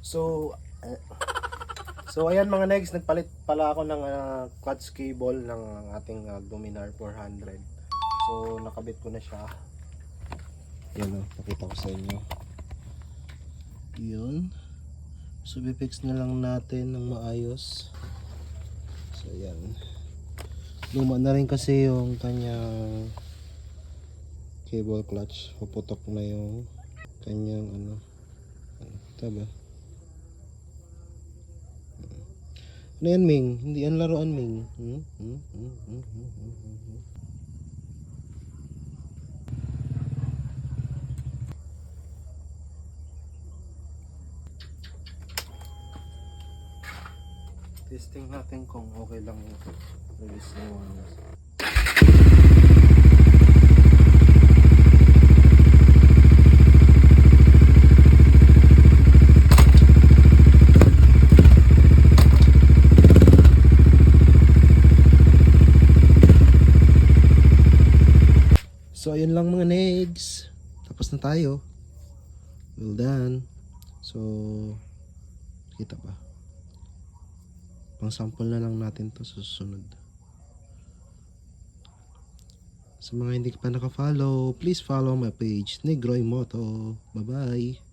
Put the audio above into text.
So, ayan mga next, nagpalit pala ako ng clutch cable ng ating Dominar 400. So, nakabit ko na siya. Yan o, pakita ko sa inyo. Yun. So, bifix na lang natin ng maayos. So, yan. Luma na rin kasi yung kanyang cable clutch. Puputok na yung kanyang taba. Ano yan, Ming? Hindi yan laruan, Ming. Testing natin kung okay lang yung release ng wires. So ayun lang mga negs. Tapos na tayo. Well done. So kita pa. Pang sample na lang natin to sa susunod. Sa mga hindi pa naka-follow, please follow my page, Negroy Moto. Bye bye.